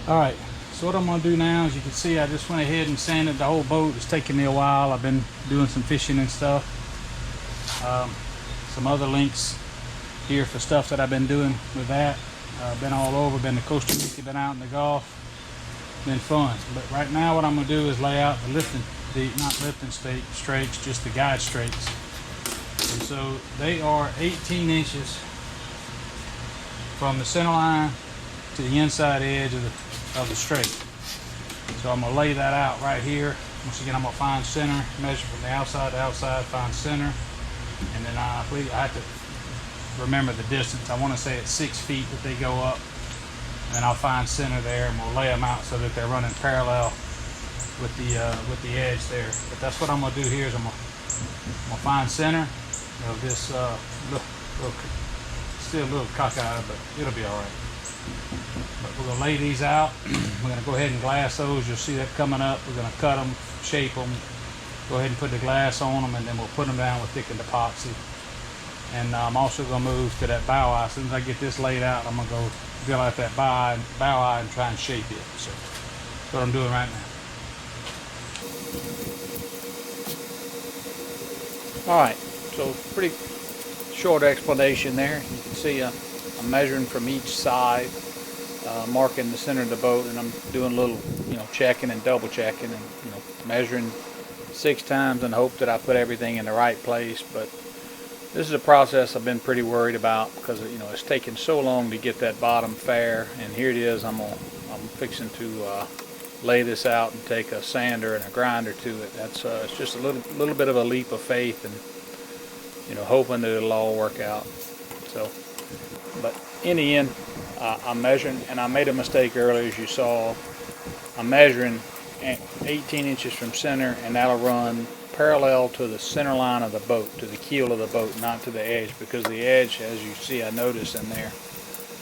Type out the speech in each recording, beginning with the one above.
All right, so what I'm gonna do now, as you can see, I just went ahead and sanded the whole boat. It's taking me a while. I've been doing some fishing and stuff. Some other links here for stuff that I've been doing with that. Been all over, been to Costa Rica, been out in the Gulf. Been fun. But right now what I'm gonna do is lay out the not lifting strakes, just the guide strakes. And so they are 18 inches from the center line to the inside edge of the strake. So I'm gonna lay that out right here. Once again, I'm gonna find center, measure from the outside to outside, find center, and then I believe I have to remember the distance. I want to say it's 6 feet that they go up, and then I'll find center there, and we'll lay them out so that they're running parallel with the edge there. But that's what I'm gonna do here. Is I'm gonna find center of this still a little cockeyed, but it'll be all right. But we're gonna lay these out. We're gonna go ahead and glass those. You'll see that coming up. We're gonna cut them, shape them, go ahead and put the glass on them, and then we'll put them down with thickened epoxy. And I'm also gonna move to that bow eye. As soon as I get this laid out, I'm gonna go drill out that bow eye and try and shape it. So that's what I'm doing right now. All right, so pretty short explanation there. You can see I'm measuring from each side, marking the center of the boat, and I'm doing a little, checking and double checking, and measuring 6 times in the hope that I put everything in the right place. But this is a process I've been pretty worried about because it's taken so long to get that bottom fair, and here it is. I'm fixing to lay this out and take a sander and a grinder to it. That's it's just a little bit of a leap of faith, and hoping that it'll all work out. So, but in the end, I'm measuring, and I made a mistake earlier, as you saw. I'm measuring 18 inches from center, and that'll run parallel to the center line of the boat, to the keel of the boat, not to the edge, because the edge, as you see, I noticed in there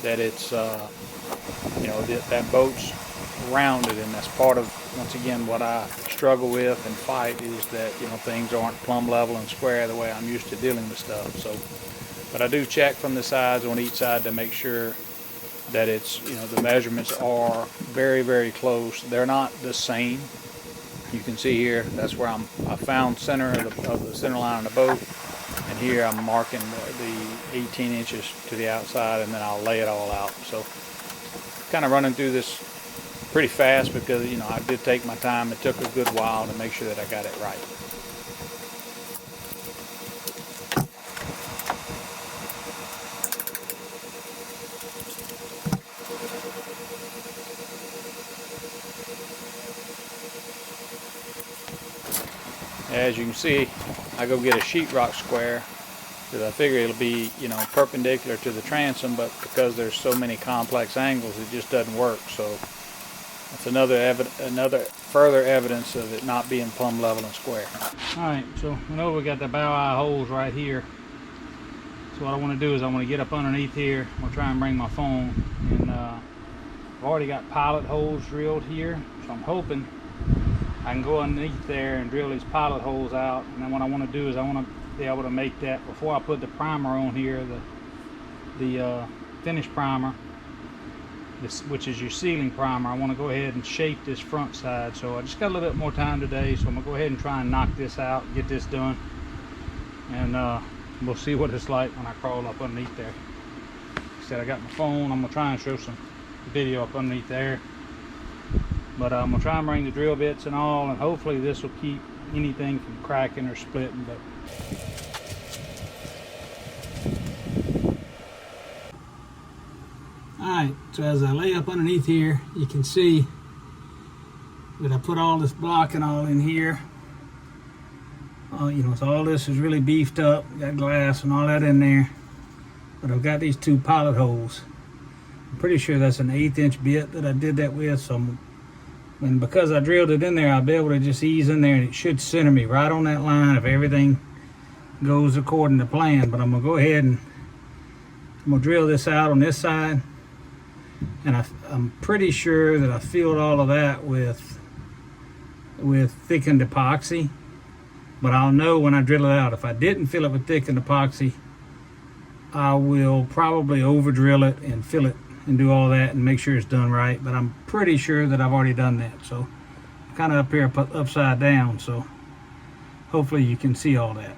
that it's that boat's rounded, and that's part of, once again, what I struggle with and fight, is that things aren't plumb level and square the way I'm used to dealing with stuff. So, but I do check from the sides on each side to make sure that it's the measurements are very, very close. They're not the same. You can see here, that's where I found center of the center line of the boat, and here I'm marking the 18 inches to the outside, and then I'll lay it all out. So kind of running through this pretty fast because I did take my time. It took a good while to make sure that I got it right. As you can see, I go get a sheetrock square because I figure it'll be perpendicular to the transom, but because there's so many complex angles, it just doesn't work. So that's another further evidence of it not being plumb level and square. All right, so we know we got the bow eye holes right here. So what I want to do is I want to get up underneath here. I'm gonna try and bring my phone, and I've already got pilot holes drilled here, so I'm hoping I can go underneath there and drill these pilot holes out. And then what I want to do is I want to be able to make that, before I put the primer on here, the finished primer, which is your sealing primer, I want to go ahead and shape this front side. So I just got a little bit more time today, so I'm going to go ahead and try and knock this out, get this done, and we'll see what it's like when I crawl up underneath there. Like I said, I got my phone. I'm going to try and show some video up underneath there. But I'm going to try and bring the drill bits and all, and hopefully this will keep anything from cracking or splitting. But alright, so as I lay up underneath here, you can see that I put all this block and all in here. So all this is really beefed up, got glass and all that in there. But I've got these 2 pilot holes. I'm pretty sure that's an 1/8 inch bit that I did that with, and because I drilled it in there, I'll be able to just ease in there, and it should center me right on that line if everything goes according to plan. But I'm gonna go ahead and I'm gonna drill this out on this side, and I'm pretty sure that I filled all of that with thickened epoxy. But I'll know when I drill it out. If I didn't fill it with thickened epoxy, I will probably over drill it and fill it and do all that and make sure it's done right, but I'm pretty sure that I've already done that. So I'm kind of up here upside down, so hopefully you can see all that.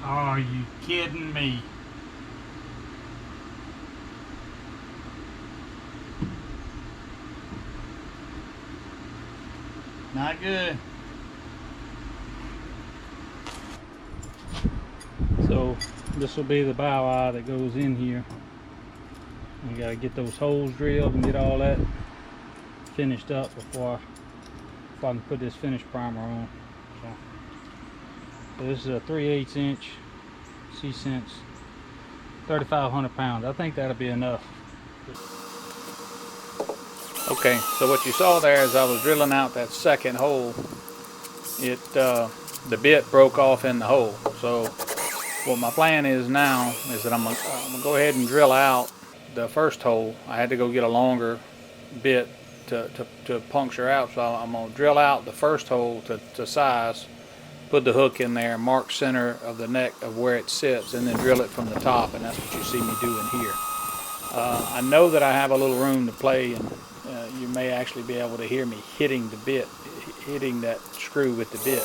Are you kidding me? Not good. So this will be the bow eye that goes in here. You gotta get those holes drilled and get all that finished up before I can put this finish primer on. So this is a 3/8 inch C-Sense, 3,500 pounds. I think that'll be enough. Okay, so what you saw there is I was drilling out that second hole. The bit broke off in the hole. So what my plan is now is that I'm gonna go ahead and drill out the first hole. I had to go get a longer bit to puncture out, so I'm gonna drill out the first hole to size, put the hook in there, mark center of the neck of where it sits, and then drill it from the top, and that's what you see me doing here. I know that I have a little room to play, and you may actually be able to hear me hitting the bit, hitting that screw with the bit.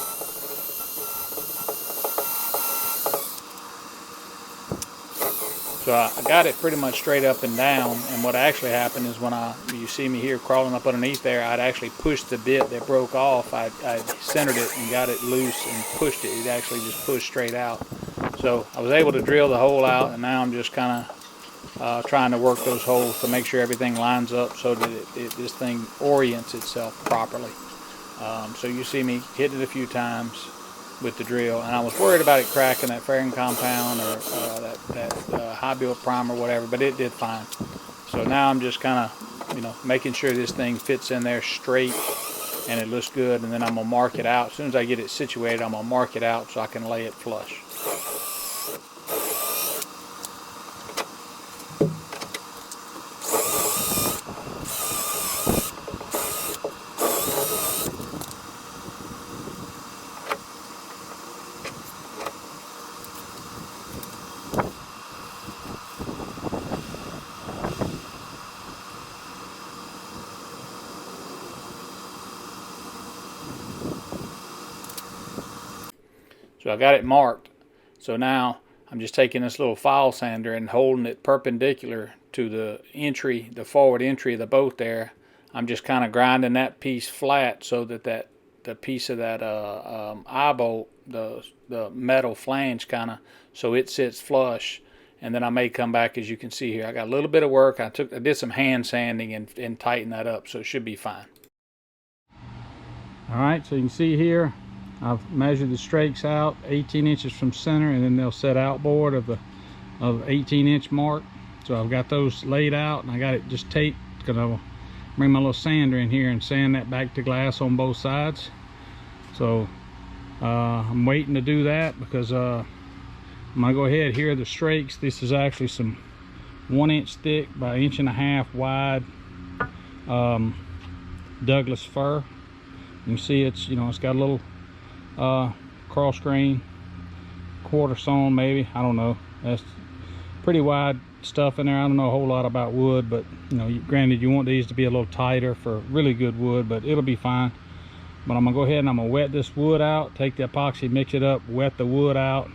So I got it pretty much straight up and down, and what actually happened is when you see me here crawling up underneath there, I'd actually pushed the bit that broke off. I centered it and got it loose and pushed it. It actually just pushed straight out. So I was able to drill the hole out, and now I'm just kind of trying to work those holes to make sure everything lines up so that this thing orients itself properly. So you see me hitting it a few times with the drill, and I was worried about it cracking that fairing compound or that high build primer or whatever, but it did fine. So now I'm just kind of making sure this thing fits in there straight and it looks good, and then I'm gonna mark it out. As soon as I get it situated, I'm gonna mark it out so I can lay it flush. So I got it marked. So now I'm just taking this little file sander and holding it perpendicular to the entry, the forward entry of the boat there. I'm just kind of grinding that piece flat so that the piece of that eye bolt, the metal flange kind of, so it sits flush. And then I may come back, as you can see here. I got a little bit of work. I did some hand sanding and tightened that up, so it should be fine. All right, so you can see here, I've measured the Strakes out 18 inches from center, and then they'll set outboard of the 18-inch mark. So I've got those laid out, and I got it just taped because I'll bring my little sander in here and sand that back to glass on both sides. So I'm waiting to do that because I'm gonna go ahead here. The Strakes, this is actually some 1-inch thick by 1.5 inch wide Douglas fir. You can see it's it's got a little cross grain, quarter sawn maybe, I don't know. That's pretty wide stuff in there. I don't know a whole lot about wood, but granted you want these to be a little tighter for really good wood, but it'll be fine. But I'm gonna go ahead and I'm gonna wet this wood out, take the epoxy, mix it up, wet the wood out.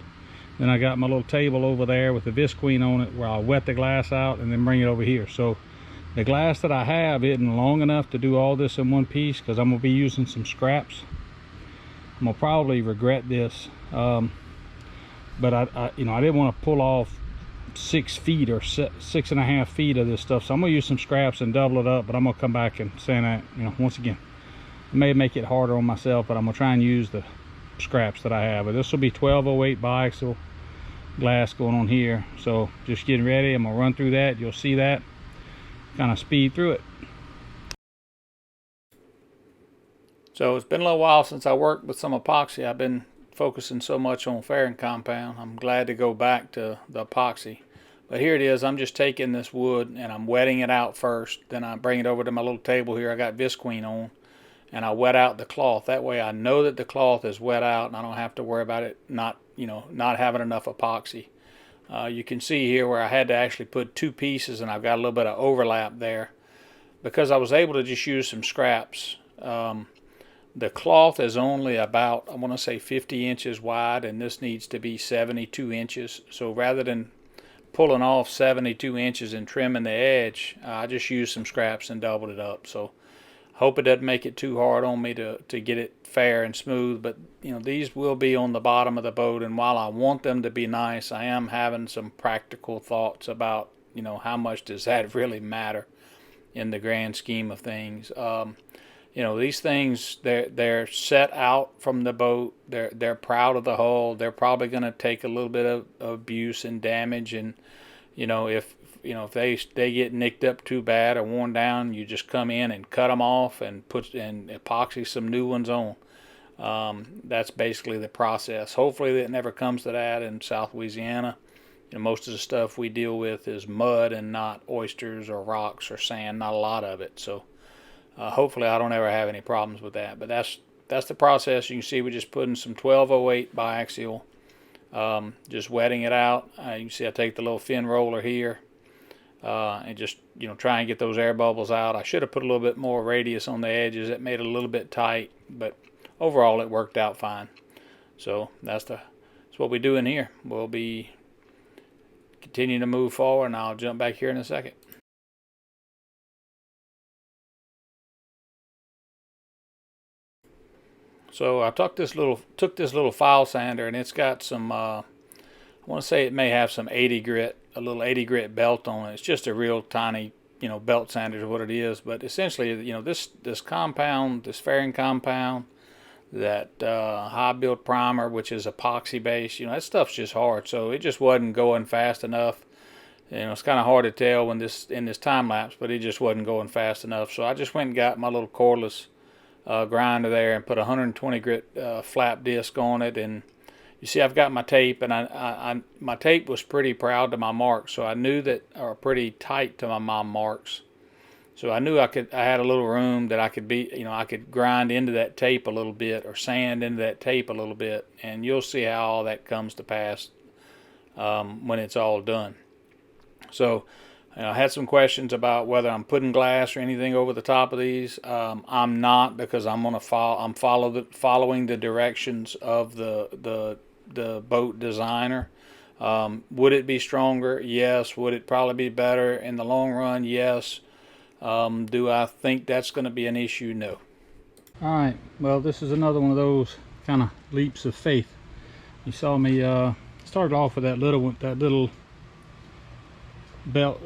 Then I got my little table over there with the visqueen on it where I'll wet the glass out and then bring it over here. So the glass that I have isn't long enough to do all this in one piece because I'm gonna be using some scraps. I'm gonna probably regret this, but I didn't want to pull off 6 feet or 6.5 feet of this stuff, so I'm gonna use some scraps and double it up. But I'm gonna come back and say that once again, I may make it harder on myself, but I'm gonna try and use the scraps that I have. But this will be 1208 biaxial glass going on here, so just getting ready. I'm gonna run through that. You'll see that, kind of speed through it. So it's been a little while since I worked with some epoxy. I've been focusing so much on fairing compound. I'm glad to go back to the epoxy. But here it is. I'm just taking this wood and I'm wetting it out first. Then I bring it over to my little table here. I got Visqueen on, and I wet out the cloth. That way I know that the cloth is wet out and I don't have to worry about it not having enough epoxy. You can see here where I had to actually put two pieces, and I've got a little bit of overlap there because I was able to just use some scraps. The cloth is only about, I want to say 50 inches wide, and this needs to be 72 inches. So rather than pulling off 72 inches and trimming the edge, I just used some scraps and doubled it up. So hope it doesn't make it too hard on me to get it fair and smooth. But these will be on the bottom of the boat, and while I want them to be nice, I am having some practical thoughts about how much does that really matter in the grand scheme of things. These things, they're set out from the boat. They're proud of the hull. They're probably going to take a little bit of abuse and damage, and if they get nicked up too bad or worn down, you just come in and cut them off and epoxy some new ones on. That's basically the process. Hopefully it never comes to that in South Louisiana. Most of the stuff we deal with is mud and not oysters or rocks or sand. Not a lot of it. So hopefully I don't ever have any problems with that. But that's the process. You can see we're just putting some 1208 biaxial, just wetting it out. You can see I take the little fin roller here and just try and get those air bubbles out. I should have put a little bit more radius on the edges. It made it a little bit tight, but overall it worked out fine. So that's what we're doing here. We'll be continuing to move forward, and I'll jump back here in a second. So I took this little file sander, and it's got some I want to say it may have some 80 grit, a little 80 grit belt on it. It's just a real tiny belt sander is what it is. But essentially this compound, this fairing compound, that high build primer, which is epoxy based, that stuff's just hard. So it just wasn't going fast enough. It's kind of hard to tell in this time lapse, but it just wasn't going fast enough. So I just went and got my little cordless grinder there and put a 120 grit flap disc on it. And you see I've got my tape, and my tape was pretty proud to my marks, so I knew that, or pretty tight to my marks. So I knew I had a little room that I could I could grind into that tape a little bit, or sand into that tape a little bit, and you'll see how all that comes to pass when it's all done. So I had some questions about whether I'm putting glass or anything over the top of these. I'm not, because I'm following the directions of the boat designer. Would it be stronger? Yes. Would it probably be better in the long run? Yes. Do I think that's going to be an issue? No. All right. Well, this is another one of those kind of leaps of faith. You saw me started off with that little belt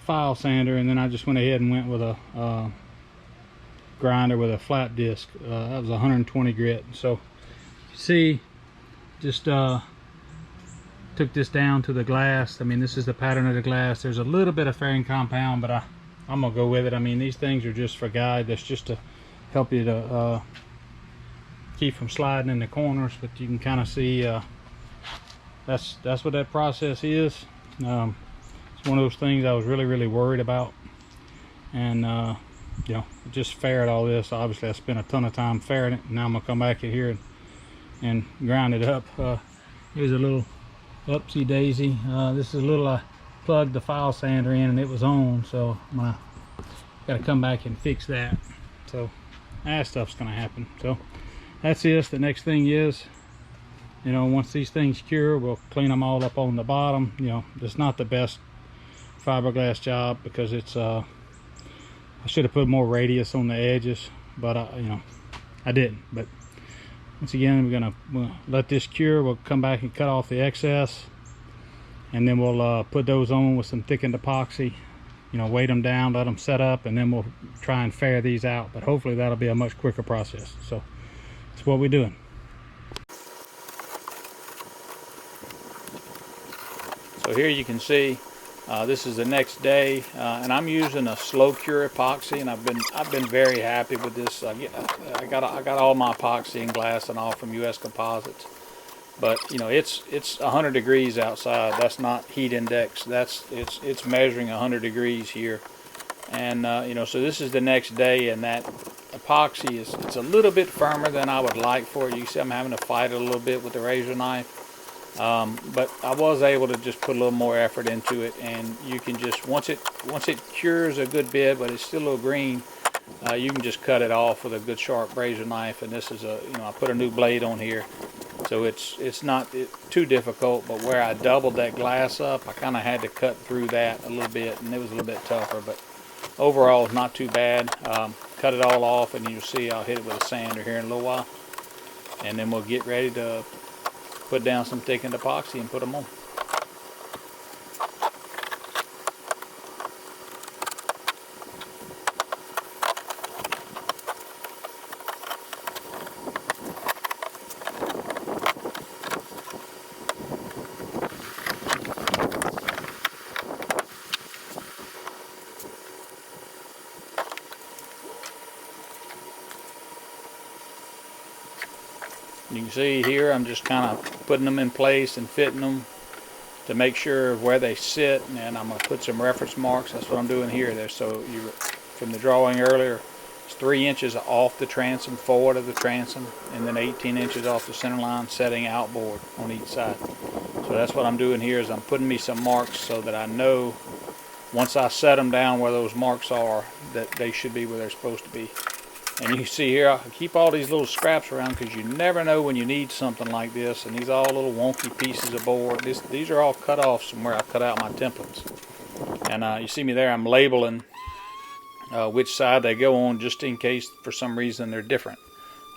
file sander, and then I just went ahead and went with a grinder with a flap disc. That was 120 grit. So you see, just took this down to the glass. I mean, this is the pattern of the glass. There's a little bit of fairing compound, but I'm gonna go with it. I mean, these things are just for guide. That's just to help you to keep from sliding in the corners. But you can kind of see that's what that process is. It's one of those things I was really worried about, and just faired all this. Obviously I spent a ton of time fairing it. Now I'm gonna come back in here and grind it up. Here's a little upsy daisy. This is a little, I plugged the file sander in and it was on, so I'm gotta come back and fix that. So that stuff's gonna happen. So that's this. The next thing is, once these things cure, we'll clean them all up on the bottom. It's not the best fiberglass job because it's I should have put more radius on the edges, but I didn't. But once again, we'll let this cure. We'll come back and cut off the excess, and then we'll put those on with some thickened epoxy, weight them down, let them set up, and then we'll try and fair these out. But hopefully that'll be a much quicker process. So that's what we're doing. So here you can see this is the next day, and I'm using a slow cure epoxy, and I've been very happy with this. I got all my epoxy and glass and all from U.S. Composites, But you know, it's 100 degrees outside. That's not heat index. It's measuring 100 degrees here. And you know, so this is the next day, and that epoxy it's a little bit firmer than I would like for it. You see I'm having to fight it a little bit with the razor knife. But I was able to just put a little more effort into it, and you can just once it cures a good bit, but it's still a little green, you can just cut it off with a good sharp razor knife. And this is I put a new blade on here, so it's not too difficult. But where I doubled that glass up, I kind of had to cut through that a little bit, and it was a little bit tougher. But overall, it's not too bad. Cut it all off, and you'll see I'll hit it with a sander here in a little while, and then we'll get ready to put down some thickened epoxy and put them on. You can see here I'm just kind of putting them in place and fitting them to make sure of where they sit, and I'm going to put some reference marks. That's what I'm doing here. There, so from the drawing earlier, it's 3 inches off the transom, forward of the transom, and then 18 inches off the center line, setting outboard on each side. So that's what I'm doing here, is I'm putting me some marks so that I know once I set them down where those marks are, that they should be where they're supposed to be. And you see here, I keep all these little scraps around because you never know when you need something like this. And these are all little wonky pieces of board. These are all cut off from where I cut out my templates. And you see me there, I'm labeling which side they go on, just in case for some reason they're different.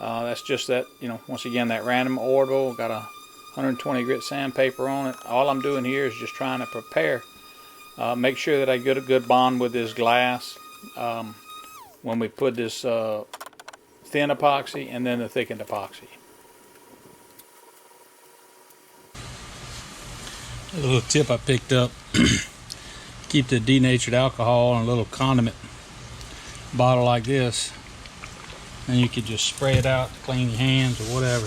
That's just that, once again, that random orbital, got a 120 grit sandpaper on it. All I'm doing here is just trying to prepare, make sure that I get a good bond with this glass. When we put this thin epoxy and then the thickened epoxy. A little tip I picked up, keep the denatured alcohol in a little condiment bottle like this, and you could just spray it out to clean your hands or whatever.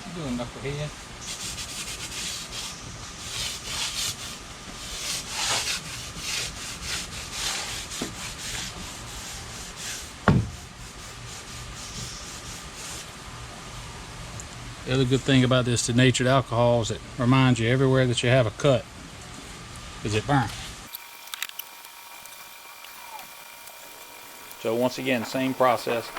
What you doing, knucklehead? The other good thing about this denatured alcohol is it reminds you everywhere that you have a cut, because it burns. So once again, same process.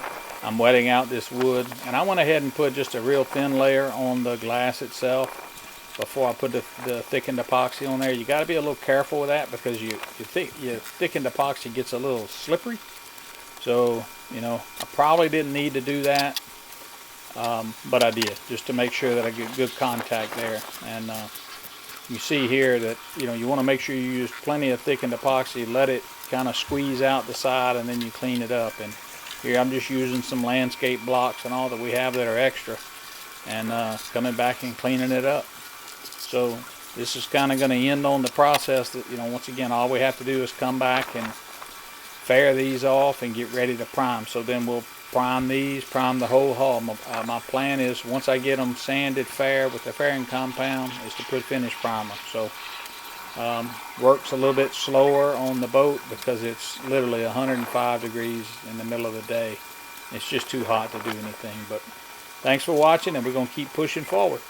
I'm wetting out this wood, and I went ahead and put just a real thin layer on the glass itself before I put the thickened epoxy on there. You got to be a little careful with that, because your thickened epoxy gets a little slippery. So I probably didn't need to do that. But I did, just to make sure that I get good contact there. And you see here that you want to make sure you use plenty of thickened epoxy, let it kind of squeeze out the side, and then you clean it up. And here I'm just using some landscape blocks and all that we have that are extra, and coming back and cleaning it up. So this is kind of going to end on the process that once again, all we have to do is come back and fair these off and get ready to prime. So then we'll prime the whole hull. My plan is, once I get them sanded fair with the fairing compound, is to put finish primer. So works a little bit slower on the boat because it's literally 105 degrees in the middle of the day. It's just too hot to do anything. But thanks for watching, and we're going to keep pushing forward.